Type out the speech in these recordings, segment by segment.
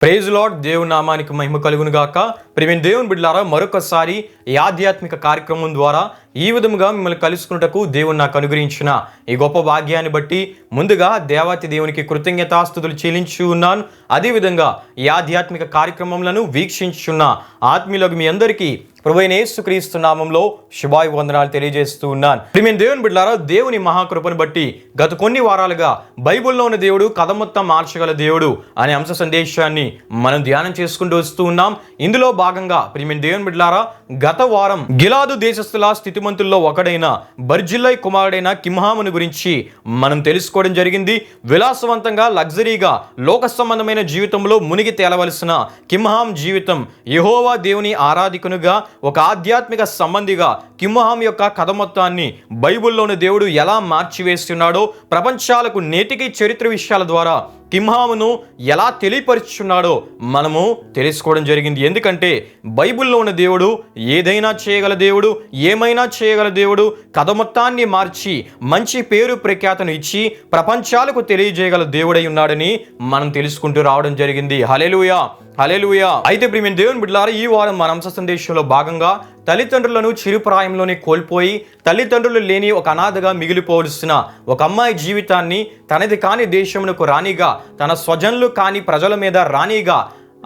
Praise lord. దేవుని నామానికి మహిమ కలుగును గాక. ప్రియమైన దేవుని బిడ్డలారా, మరొకసారి ఈ ఆధ్యాత్మిక కార్యక్రమం ద్వారా ఈ విధముగా మిమ్మల్ని కలుసుకున్నటకు దేవుడు నాకు అనుగ్రహించిన ఈ గొప్ప భాగ్యాన్ని బట్టి ముందుగా దేవాతి దేవునికి కృతజ్ఞతాస్తుతులు చెల్లించి ఉన్నాను. అదేవిధంగా ఈ ఆధ్యాత్మిక కార్యక్రమములను వీక్షించున్న ఆత్మీయులకు మీ అందరికీ ప్రభువైన యేసుక్రీస్తు నామంలో శుభాభివందనాలు తెలియజేస్తూ ఉన్నాను. ప్రియమైన దేవుని బిడ్డలారా, దేవుని మహాకృపను బట్టి గత కొన్ని వారాలుగా బైబిల్లో ఉన్న దేవుడు కథ మొత్తం మార్చగల దేవుడు అనే అంశ సందేశాన్ని మనం ధ్యానం చేసుకుంటూ వస్తూ ఉన్నాం. ఇందులో భాగంగా ప్రియమైన దేవుని బిడ్డలారా, గత వారం గిలాదు దేశస్థుల స్థితిమంతుల్లో ఒకడైన బర్జిల్లై కుమారుడైన కిమ్హామును గురించి మనం తెలుసుకోవడం జరిగింది. విలాసవంతంగా లగ్జరీగా లోక సంబంధమైన జీవితంలో మునిగి తేలవలసిన కిమ్హాం జీవితం యెహోవా దేవుని ఆరాధికునిగా, ఒక ఆధ్యాత్మిక సంబంధిగా కిమ్హాం యొక్క కథ మొత్తాన్ని బైబిల్లోని దేవుడు ఎలా మార్చివేస్తున్నాడో, ప్రపంచాలకు నేటికి చరిత్ర విషయాల ద్వారా కిమ్హామును ఎలా తెలియపరుచున్నాడో మనము తెలుసుకోవడం జరిగింది. ఎందుకంటే బైబిల్లో ఉన్న దేవుడు ఏదైనా చేయగల దేవుడు, ఏమైనా చేయగల దేవుడు. కథ మొత్తాన్ని మార్చి మంచి పేరు ప్రఖ్యాతను ఇచ్చి ప్రపంచాలకు తెలియజేయగల దేవుడై ఉన్నాడని మనం తెలుసుకుంటూ రావడం జరిగింది. హల్లెలూయా, హల్లెలూయా. అయితే ప్రియమైన దేవుని బిడ్డలారా, ఈ వారం మన అంశ సందేశంలో భాగంగా తల్లిదండ్రులను చిరుప్రాయంలోనే కోల్పోయి తల్లిదండ్రులు లేని ఒక అనాథగా మిగిలిపోవలసిన ఒక అమ్మాయి జీవితాన్ని తనది కాని దేశమునకు రాణిగా, తన స్వజనులు కాని ప్రజల మీద రాణిగా,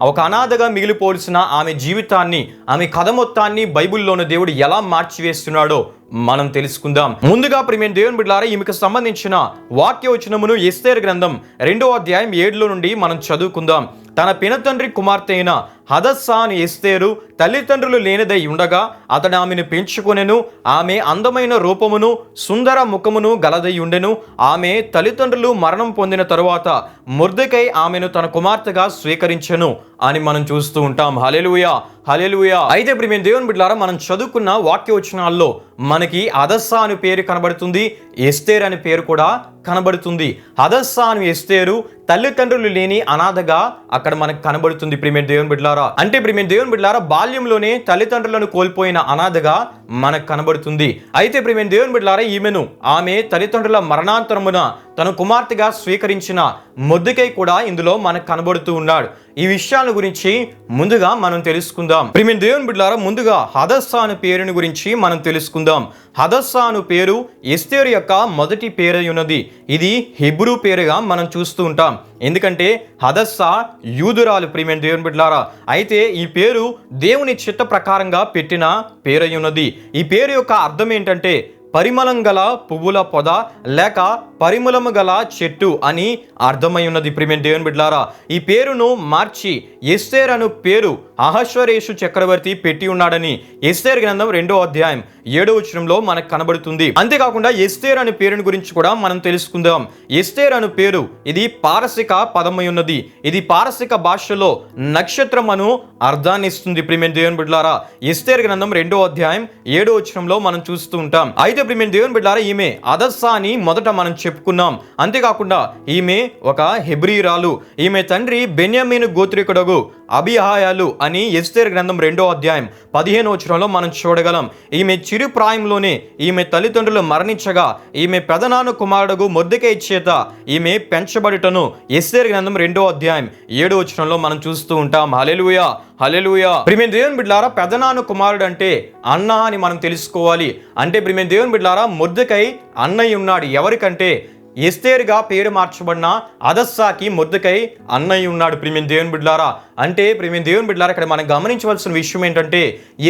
ఒక అనాథగా మిగిలిపోవలసిన ఆమె జీవితాన్ని, ఆమె కథ మొత్తాన్ని బైబిల్లోని దేవుడు ఎలా మార్చివేస్తున్నాడో మనం తెలుసుకుందాం. ముందుగా ప్రియమైన దేవుని బిడ్డలారా, ఈమెకు సంబంధించిన వాక్యవచనమును ఎస్తేరు గ్రంథం 2వ అధ్యాయం 7 నుండి మనం చదువుకుందాం. తన పినతండ్రి కుమార్తె అయిన హదస్సా అని ఎస్తేరు తల్లిదండ్రులు లేనిదై ఉండగా అతడు ఆమెను పెంచుకొనెను. ఆమె అందమైన రూపమును సుందర ముఖమును గలదై ఉండెను. ఆమె తల్లిదండ్రులు మరణం పొందిన తరువాత మొర్దెకై ఆమెను తన కుమార్తెగా స్వీకరించెను అని మనం చూస్తూ ఉంటాం. హల్లెలూయా, హల్లెలూయా. అయితే ప్రియమైన దేవుని బిడ్డలారా, మనం చదువుకున్న వాక్యవచనాల్లో మనకి హదస్సా అనే పేరు కనబడుతుంది, ఎస్తేరు అనే పేరు కూడా కనబడుతుంది. హదస్సా అని ఎస్తేరు తల్లిదండ్రులు లేని అనాథగా అక్కడ మనకు కనబడుతుంది. ప్రియమైన దేవుని బిడ్డలారా, అంటే ప్రియమైన దేవుని బిడ్డలారా, బాల్యంలోనే తల్లిదండ్రులను కోల్పోయిన అనాథగా మనకు కనబడుతుంది. అయితే ప్రియమైన దేవుని బిడ్డలారా, ఈమెను ఆమె తల్లిదండ్రుల మరణాంతరమున తన కుమార్తెగా స్వీకరించిన మొర్దెకై కూడా ఇందులో మనకు కనబడుతూ ఉన్నాడు. ఈ విషయాల గురించి ముందుగా మనం తెలుసుకుందాం. ప్రియమైన దేవుని బిడ్డలారా, ముందుగా హదస్సా అనే పేరుని గురించి మనం తెలుసుకుందాం. హదస్సా అను పేరు ఎస్తేరు యొక్క మొదటి పేరై ఉన్నది. ఇది హెబ్రూ పేరుగా మనం చూస్తూ ఉంటాం. ఎందుకంటే హదస్సా యూదురాలు. ప్రియమైన దేవుని బిడ్డలారా, అయితే ఈ పేరు దేవుని చిత్త ప్రకారంగా పెట్టిన పేరై ఉన్నది. ఈ పేరు యొక్క అర్థం ఏంటంటే పరిమళం గల పువ్వుల పొద లేక పరిమళము గల చెట్టు అని అర్థమై ఉన్నది. ప్రియమైన దేవుని బిడ్డలారా, ఈ పేరును మార్చి ఎస్తేర్ అను పేరు అహశ్వరేషు చక్రవర్తి పెట్టి ఉన్నాడని ఎస్తేర్ గ్రంథం 2వ అధ్యాయం 7వ వచనంలో మనకు కనబడుతుంది. అంతేకాకుండా ఎస్తేర్ అనే పేరుని గురించి కూడా మనం తెలుసుకుందాం. ఎస్తేర్ అను పేరు ఇది పారసిక పదమై ఉన్నది. ఇది పారసిక భాషలో నక్షత్రం అను అర్థాన్ని ఇస్తుంది. ప్రియమైన దేవుని బిడ్డలారా, ఎస్తేర్ గ్రంథం 2వ అధ్యాయం 7వ వచనంలో మనం చూస్తూ ఉంటాం. అయితే ప్రియమైన దేవుని బిడ్డలారా, ఈమె హదస్సా అని మొదట మనం చెప్పుకున్నాం. అంతేకాకుండా ఈమె ఒక హెబ్రీరాలు. ఈమె తండ్రి బెన్యామీను గోత్రికుడగు అబీహాయాలు అని ఎస్తేర్ గ్రంథం 2వ అధ్యాయం 15వ వచనంలో మనం చూడగలం. ఈమె చిరు ప్రాయంలోనే ఈమె తల్లిదండ్రులు మరణించగా ఈమె పెదనాన్న కుమారుడు మొర్దెకై చేత ఈమె పెంచబడుటను ఎస్తేర్ గ్రంథం 2వ అధ్యాయం 7వ వచనంలో మనం చూస్తూ ఉంటాం. హల్లెలూయా, హల్లెలూయా. ప్రియమైన దేవుని బిడ్డలారా, పెదనాన్న కుమారుడు అంటే అన్న అని మనం తెలుసుకోవాలి. అంటే ప్రియమైన దేవుని బిడ్డలారా, మొర్దెకై అన్నయ్య ఉన్నాడు. ఎవరికంటే ఎస్తేరుగా పేరు మార్చబడిన హదస్సాకి మొర్దెకై అన్నయ్య ఉన్నాడు. ప్రియమైన దేవుని బిడ్డలారా, అంటే ప్రియమైన దేవుని బిడ్డలారా, ఇక్కడ మనం గమనించవలసిన విషయం ఏంటంటే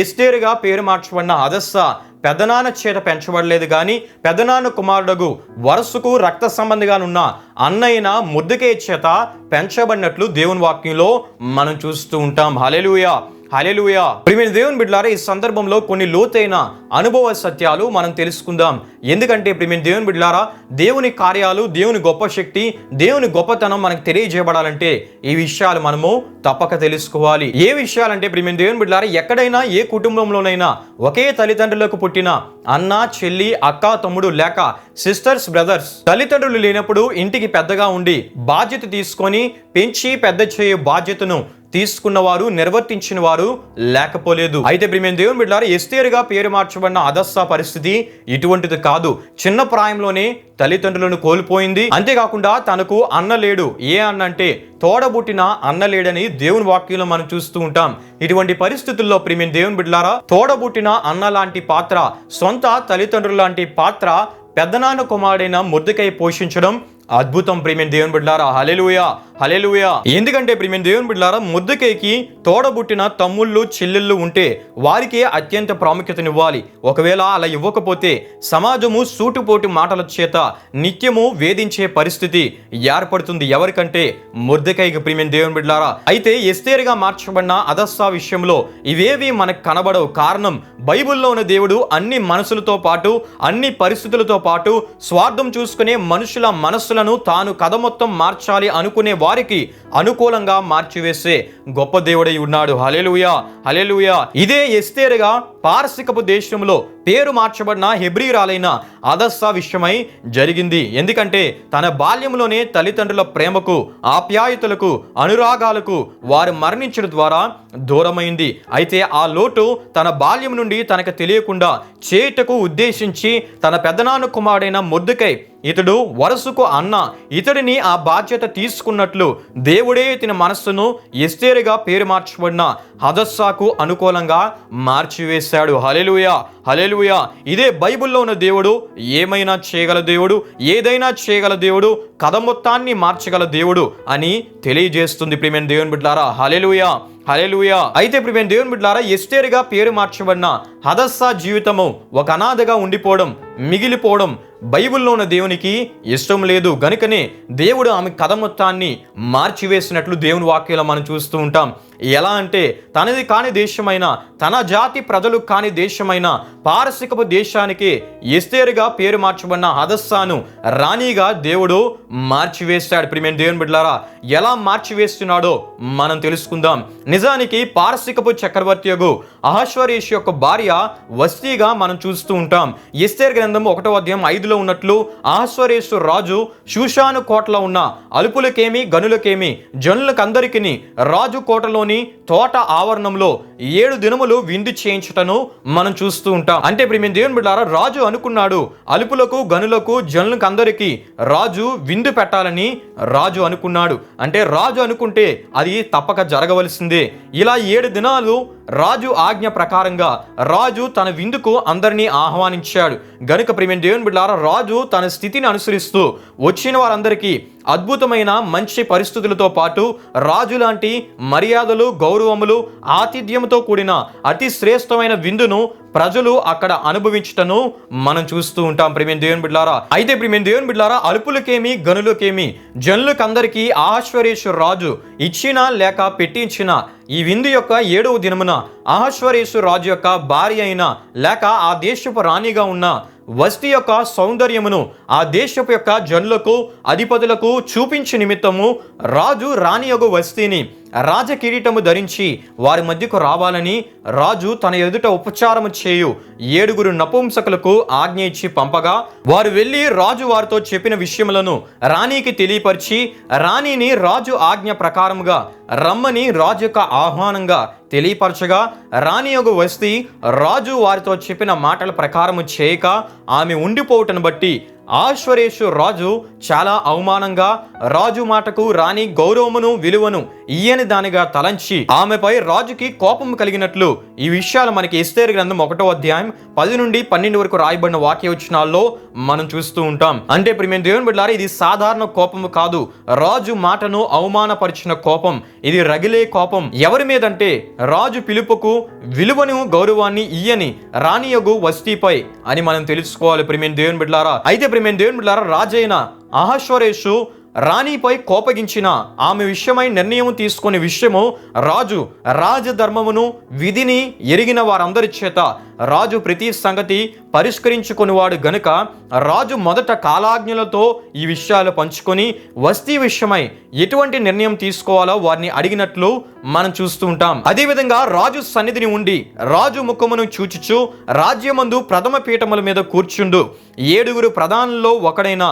ఎస్తేరుగా పేరు మార్చబడిన హదస్సా పెదనాన్న చేత పెంచబడలేదు, కానీ పెదనాన్న కుమారుడు వరుసకు రక్త సంబంధిగా ఉన్న అన్నయ్యన మొర్దెకై చేత పెంచబడినట్లు దేవుని వాక్యంలో మనం చూస్తూ ఉంటాం. హల్లెలూయా, హల్లెలూయా. ప్రియమైన దేవుని బిడ్డలారా, ఈ సందర్భంలో కొన్ని లోతైన అనుభవ సత్యాలు మనం తెలుసుకుందాం. ఎందుకంటే ప్రియమైన దేవుని బిడ్డలారా, దేవుని కార్యాలు, దేవుని గొప్ప శక్తి, దేవుని గొప్పతనం మనకు తెలియజేయబడాలంటే ఈ విషయాలు మనము తప్పక తెలుసుకోవాలి. ఏ విషయాలంటే ప్రియమైన దేవుని బిడ్డలారా, ఎక్కడైనా ఏ కుటుంబంలోనైనా ఒకే తల్లిదండ్రులకు పుట్టిన అన్న, చెల్లి, అక్క, తమ్ముడు లేక సిస్టర్స్, బ్రదర్స్ తల్లిదండ్రులు లేనప్పుడు ఇంటికి పెద్దగా ఉండి బాధ్యత తీసుకొని పెంచి పెద్ద చేయే బాధ్యతను తీసుకున్న వారు, నిర్వర్తించిన వారు లేకపోలేదు. అయితే ప్రియమైన దేవుని బిడ్డలారా, ఎస్తేరుగా పేరు మార్చబడిన హదస్సా పరిస్థితి ఇటువంటిది కాదు. చిన్న ప్రాయంలోనే తల్లిదండ్రులను కోల్పోయింది. అంతేకాకుండా తనకు అన్న లేడు. ఏ అన్న అంటే తోడబుట్టిన అన్న లేడని దేవుని వాక్యంలో మనం చూస్తూ ఉంటాం. ఇటువంటి పరిస్థితుల్లో ప్రియమైన దేవుని బిడ్డలారా, తోడబుట్టిన అన్న లాంటి పాత్ర, సొంత తల్లిదండ్రుల లాంటి పాత్ర పెద్దనాన్న కుమారుడైన మొర్దెకై పోషించడం అద్భుతం. ప్రియమైన దేవుని బిడ్డలారా, హల్లెలూయా, హల్లెలూయా. ఎందుకంటే ప్రియమైన దేవుని బిడ్డలారా, మొర్దెకైకి తోడబుట్టిన తమ్ముళ్ళు చెల్లెళ్ళు ఉంటే వారికి అత్యంత ప్రాముఖ్యతనివ్వాలి. ఒకవేళ అలా ఇవ్వకపోతే సమాజము సూటుపోటు మాటల చేత నిత్యము వేధించే పరిస్థితి ఏర్పడుతుంది. ఎవరికంటే మొర్దెకైకి. ప్రియమైన దేవుని బిడ్డలారా, అయితే ఎస్తేరుగా మార్చబడిన హదస్సా విషయంలో ఇవేవి మనకు కనబడవు. కారణం, బైబిల్లో ఉన్న దేవుడు అన్ని మనసులతో పాటు, అన్ని పరిస్థితులతో పాటు, స్వార్థం చూసుకునే మనుషుల మనస్సులను తాను కథ మొత్తం మార్చాలి అనుకునే వారికి అనుకూలంగా మార్చివేసే గొప్ప దేవుడై ఉన్నాడు. హల్లెలూయా, హల్లెలూయా. ఇదే ఎస్తేరుగా పారసికపు దేశంలో పేరు మార్చబడిన హెబ్రీరాలైన హదస్సా విషయమై జరిగింది. ఎందుకంటే తన బాల్యంలోనే తల్లిదండ్రుల ప్రేమకు, ఆప్యాయతలకు, అనురాగాలకు వారు మరణించడం ద్వారా దూరమైంది. అయితే ఆ లోటు తన బాల్యం నుండి తనకు తెలియకుండా చేయుటకు ఉద్దేశించి తన పెద్దనాన్న కుమారుడైన మొర్దెకై, ఇతడు వరసుకు అన్న, ఇతడిని ఆ బాధ్యత తీసుకున్నట్లు దేవుడే ఇతని మనస్సును ఎస్తేరుగా పేరు మార్చబడిన హదస్సాకు అనుకూలంగా మార్చివేశాడు. హల్లెలూయా, హల్లెలూయా. ఇదే బైబిల్లో ఉన్న దేవుడు ఏమైనా చేయగల దేవుడు, ఏదైనా చేయగల దేవుడు, కథ మొత్తాన్ని మార్చగల దేవుడు అని తెలియజేస్తుంది. ప్రియమైన దేవుని బిడ్డలారా, హల్లెలూయా, హల్లెలూయా. అయితే ప్రియమైన దేవుని బిడ్డలారా, ఎస్తేరుగా పేరు మార్చబడిన హదస్సా జీవితము ఒక అనాథగా ఉండిపోవడం, మిగిలిపోవడం బైబిల్లో ఉన్న దేవునికి ఇష్టం లేదు. గనుకనే దేవుడు ఆమె కథ మొత్తాన్ని మార్చివేసినట్లు దేవుని వాక్యంలో మనం చూస్తూ ఉంటాం. ఎలా అంటే తనది కాని దేశమైన, తన జాతి ప్రజలు కాని దేశమైన పారసికపు దేశానికి ఎస్తేరుగా పేరు మార్చబడిన హదస్సాను రాణిగా దేవుడు మార్చివేశాడు. ప్రియమైన దేవుని బిడ్డలారా, ఎలా మార్చివేస్తున్నాడో మనం తెలుసుకుందాం. నిజానికి పారసికపు చక్రవర్తియగు అహష్వేరోషు యొక్క భార్య వస్తీగా మనం చూస్తూ ఉంటాం. ఎస్తేరు గ్రంథం 1వ అధ్యాయం 5లో ఉన్నట్లు అహష్వేరోషు రాజు షూషాను కోటలో ఉన్న అలుపులకేమి, గనులకేమి, జనులకందరికీ రాజు కోటలోని తోట ఆవరణంలో 7 దినములు విందు చేయించటను మనం చూస్తూ ఉంటాం. అంటే ప్రియమైన దేవుని బిడ్డలారా, రాజు అనుకున్నాడు అలుపులకు, గనులకు, జనులకు అందరికీ రాజు విందు పెట్టాలని రాజు అనుకున్నాడు. అంటే రాజు అనుకుంటే అది తప్పక జరగవలసిందే. ఇలా 7 దినాలు రాజు ఆజ్ఞ ప్రకారంగా రాజు తన విందుకు అందరినీ ఆహ్వానించాడు. గనుక ప్రియమైన దేవుని బిడ్డలారా, రాజు తన స్థితిని అనుసరిస్తూ వచ్చిన వారందరికీ అద్భుతమైన మంచి పరిస్థితులతో పాటు రాజు లాంటి మర్యాదలు, గౌరవములు, ఆతిథ్యంతో కూడిన అతి శ్రేష్టమైన విందును ప్రజలు అక్కడ అనుభవించటను మనం చూస్తూ ఉంటాం. ప్రియమైన దేవుని బిడ్డలారా, అయితే ప్రియమైన దేవుని బిడ్డలారా, అలుపులకేమి, గనులకేమి, జనులకందరికీ అహష్వేరోషు రాజు ఇచ్చిన లేక పెట్టించిన ఈ విందు యొక్క 7వ దినమున అహష్వేరోషు రాజు యొక్క భార్య అయిన లేక ఆ దేశపు రాణిగా ఉన్న వస్తీ యొక్క సౌందర్యమును ఆ దేశపు యొక్క జనులకు, అధిపతులకు చూపించే నిమిత్తము రాజు రాణి యొక్క వస్తీని రాజకిరీటము ధరించి వారి మధ్యకు రావాలని రాజు తన ఎదుట ఉపచారము చేయు 7 నపుంసకులకు ఆజ్ఞ ఇచ్చి పంపగా, వారు వెళ్ళి రాజు వారితో చెప్పిన విషయములను రాణికి తెలియపరిచి రాణిని రాజు ఆజ్ఞ ప్రకారముగా రమ్మని రాజు యొక్క ఆహ్వానంగా తెలియపరచగా, రాణి యొక్క వస్తీ రాజు వారితో చెప్పిన మాటల ప్రకారము చేయక ఆమె ఉండిపోవటను బట్టి అహష్వేరోషు రాజు చాలా అవమానంగా రాజు మాటకు రాణి గౌరవమును, విలువను ఇయ్యని దానిగా తలంచి ఆమెపై రాజుకి కోపం కలిగినట్లు ఈ విషయాలు మనకి ఎస్తేరు గ్రంథం 1వ అధ్యాయం 10 నుండి 12 వరకు రాయబడిన వాక్యవచనాల్లో మనం చూస్తూ ఉంటాం. అంటే ప్రియమైన దేవుని బిడ్డలారా, ఇది సాధారణ కోపము కాదు. రాజు మాటను అవమానపరిచిన కోపం. ఇది రగిలే కోపం. ఎవరి మీదంటే రాజు పిలుపుకు విలువను, గౌరవాన్ని ఇయ్యని రాణి యొక్క వస్తీపై అని మనం తెలుసుకోవాలి. ప్రియమైన దేవుని బిడ్డలారా, అయితే ప్రియమైన దేవుని బిడ్డలారా, రాజైన అహష్వేరోషు రాణిపై కోపగించిన ఆమె విషయమై నిర్ణయం తీసుకునే విషయము రాజు రాజధర్మమును, విధిని ఎరిగిన వారందరి చేత రాజు ప్రతి సంగతి పరిష్కరించుకునేవాడు గనుక రాజు మొదట కాలాజ్ఞలతో ఈ విషయాలు పంచుకొని వస్తీ విషయమై ఎటువంటి నిర్ణయం తీసుకోవాలో వారిని అడిగినట్లు మనం చూస్తూ ఉంటాం. అదేవిధంగా రాజు సన్నిధిని ఉండి రాజు ముఖమును చూచుచు రాజ్యమందు ప్రథమ పీఠముల మీద కూర్చుండు 7 ప్రధానుల్లో ఒకడైన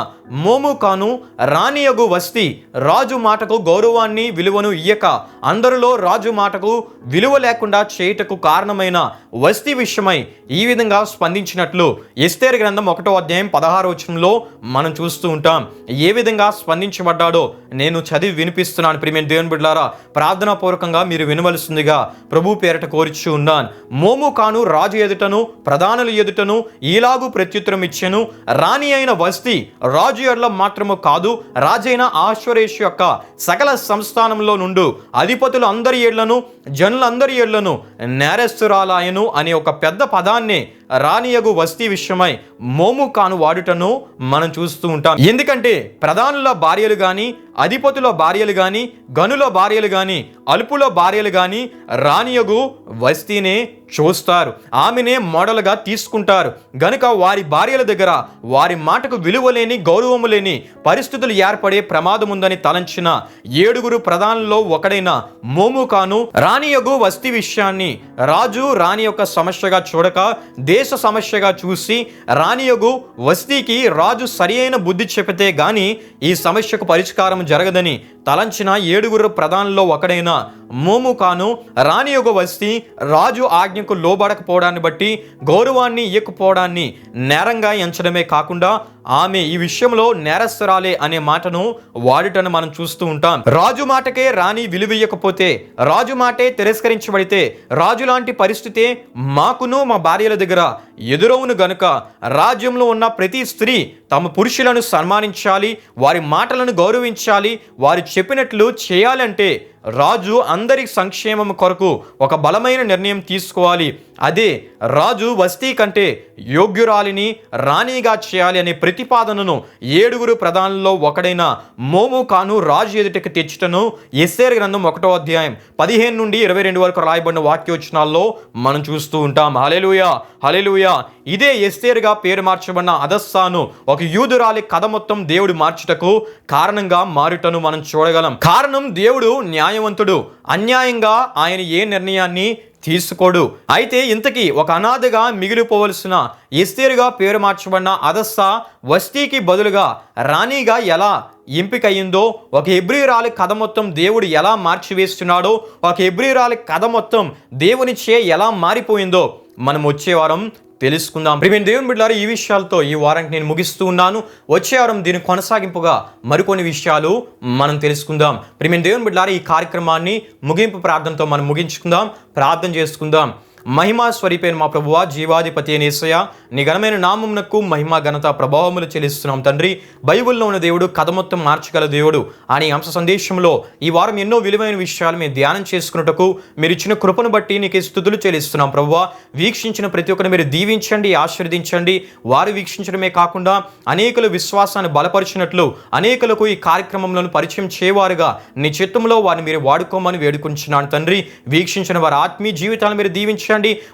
మోముకాను రాణియగు వస్తీ రాజు మాటకు గౌరవాన్ని విలువను ఇయ్యక అందరిలో రాజు మాటకు విలువ లేకుండా చేయుటకు కారణమైన వస్తీ విషయమై ఈ విధంగా స్పందించినట్లు ఎస్తేరు గ్రంథం 1వ అధ్యాయం 16వ వచనంలో మనం చూస్తూ ఉంటాం. ఏ విధంగా స్పందించబడ్డాడో నేను చదివి వినిపిస్తున్నాను. ప్రియమైన దేవుని బిడ్డలారా, ప్రార్థనా పూర్వకంగా మీరు వినవలసిందిగా ప్రభు పేరట కోరిచు ఉన్నాను. మోముకాను రాజు ఎదుటను ప్రధానుల ఎదుటను ఈలాగు ప్రత్యుత్తరం ఇచ్చెను. రాణి అయిన వస్తీ రాజు ఎడల మాత్రము కాదు, రాజైన ఆశ్వరేషు యొక్క సకల సంస్థానంలో నుండు అధిపతులు అందరి ఏళ్లను జనులందరి ఏళ్లను నేరస్తురాలాయను అనే ఒక పెద్ద పదాన్ని రాణియగు వస్తీ విషయమై మోముకాను వాడుటను మనం చూస్తూ ఉంటాం. ఎందుకంటే ప్రధానుల భార్యలు కానీ, అధిపతుల భార్యలు కానీ, గనుల భార్యలు కానీ, అల్పుల భార్యలు కానీ రాణియగు వస్తీనే చూస్తారు, ఆమెనే మోడల్గా తీసుకుంటారు. గనుక వారి భార్యల దగ్గర వారి మాటకు విలువ లేని, గౌరవము లేని పరిస్థితులు ఏర్పడే ప్రమాదం ఉందని తలంచిన 7 ప్రధానుల్లో ఒకడైన మోముకాను రాణియగు వస్తీ విషయాన్ని రాజు రాణి యొక్క సమస్యగా చూడక దేశ సమస్యగా చూసి రాణియగు వస్తీకి రాజు సరి అయిన బుద్ధి చెబితే గాని ఈ సమస్యకు పరిష్కారం జరగదని తలంచిన 7 ప్రధానుల్లో ఒకడైన మోముకాను రాణియగు వస్తీ రాజు ఆజ్ఞకు లోబడకపోవడాన్ని బట్టి గౌరవాన్ని ఇయ్యకపోవడాన్ని నేరంగా ఎంచడమే కాకుండా ఆమె ఈ విషయంలో నేరస్తురాలే అనే మాటను వాడుటను మనం చూస్తూ ఉంటాం. రాజు మాటకే రాణి విలువియ్యకపోతే, రాజు మాటే తిరస్కరించబడితే, రాజు లాంటి పరిస్థితే మాకును మా భార్యల దగ్గర ఎదురవును గనుక రాజ్యంలో ఉన్న ప్రతి స్త్రీ తమ పురుషులను సన్మానించాలి, వారి మాటలను గౌరవించాలి, వారు చెప్పినట్లు చేయాలంటే రాజు అందరి సంక్షేమం కొరకు ఒక బలమైన నిర్ణయం తీసుకోవాలి. అదే రాజు వస్తీ కంటే యోగ్యురాలిని రాణిగా చేయాలి అనే ప్రతిపాదనను 7 ప్రధానుల్లో ఒకడైన మోముకాను రాజు ఎదుటకు తెచ్చుటను ఎస్తేరు గ్రంథం 1వ అధ్యాయం 15 నుండి 22 వరకు రాయబడిన వాక్యోచనాల్లో మనం చూస్తూ ఉంటాం. హల్లెలూయా, హల్లెలూయా. ఇదే ఎస్తేరుగా పేరు మార్చబడిన హదస్సాను ఒక యూదురాలి కథ మొత్తం దేవుడు మార్చుటకు కారణంగా మారుటను మనం చూడగలం. కారణం దేవుడు న్యాయవంతుడు, అన్యాయంగా ఆయన ఏ నిర్ణయాన్ని తీసుకోడు. అయితే ఇంతకీ ఒక అనాథగా మిగిలిపోవలసిన ఎస్తేరుగా పేరు మార్చబడిన హదస్సా వస్తీకి బదులుగా రాణిగా ఎలా ఎంపికయ్యిందో, ఒక హెబ్రీయురాలి కథ మొత్తం దేవుడు ఎలా మార్చివేస్తున్నాడో, ఒక హెబ్రీయురాలి కథ మొత్తం దేవునిచే ఎలా మారిపోయిందో మనం వచ్చే వారం తెలుసుకుందాం. ప్రియమైన దేవుని బిడ్డలారా, ఈ విషయాలతో ఈ వారానికి నేను ముగిస్తూ ఉన్నాను. వచ్చే వారం దీని కొనసాగింపుగా మరికొన్ని విషయాలు మనం తెలుసుకుందాం. ప్రియమైన దేవుని బిడ్డలారా, ఈ కార్యక్రమాన్ని ముగింపు ప్రార్థనతో మనం ముగించుకుందాం. ప్రార్థన చేసుకుందాం. మహిమా స్వరూపైన మా ప్రభువా, జీవాధిపతి అయిన యేసయ్య, నీ ఘనమైన నామమునకు మహిమ ఘనత ప్రభావములు చెల్లిస్తున్నాం తండ్రి. బైబిల్లో ఉన్న దేవుడు, కథ మొత్తం మార్చగల దేవుడు అని అంశ సందేశంలో ఈ వారం ఎన్నో విలువైన విషయాలు మేము ధ్యానం చేసుకున్నటకు మీరు ఇచ్చిన కృపను బట్టి నీకు స్తుతులు చెల్లిస్తున్నాం ప్రభువా. వీక్షించిన ప్రతి ఒక్కరిని మీరు దీవించండి, ఆశీర్వదించండి. వారు వీక్షించడమే కాకుండా అనేకుల విశ్వాసాన్ని బలపరిచినట్లు అనేకులకు ఈ కార్యక్రమంలో పరిచయం చేయవారుగా నీ చిత్తంలో వారిని మీరు వాడుకోమని వేడుకుంటున్నాను తండ్రి. వీక్షించిన వారి ఆత్మీయ జీవితాలను మీరు దీవించండి,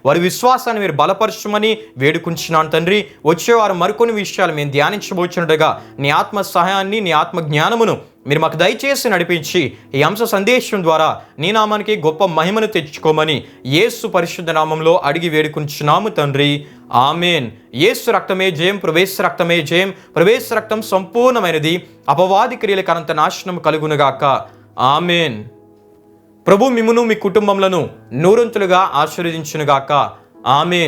వారి విశ్వాసాన్ని మీరు బలపరచమని వేడుకుంటున్నాను తండ్రి. వచ్చేవారు మరికొన్ని విషయాలు మేము ధ్యానించబోచున్నట్టుగా నీ ఆత్మ సహాయాన్ని, నీ ఆత్మ జ్ఞానమును మీరు మాకు దయచేసి నడిపించి ఈ అంశ సందేశం ద్వారా నీ నామానికి గొప్ప మహిమను తెచ్చుకోమని యేసు పరిశుద్ధ నామంలో అడిగి వేడుకుంటున్నాము తండ్రి. ఆమెన్. యేసు రక్తమే జయం, ప్రవేశ రక్తమే జయం. ప్రవేశ రక్తం సంపూర్ణమైనది, అపవాది క్రియలకు అనంత నాశనం కలుగునుగాక. ఆమెన్. ప్రభు మిమ్మును మీ కుటుంబములను నూరంతులుగా ఆశీర్వదించునుగాక. ఆమెన్.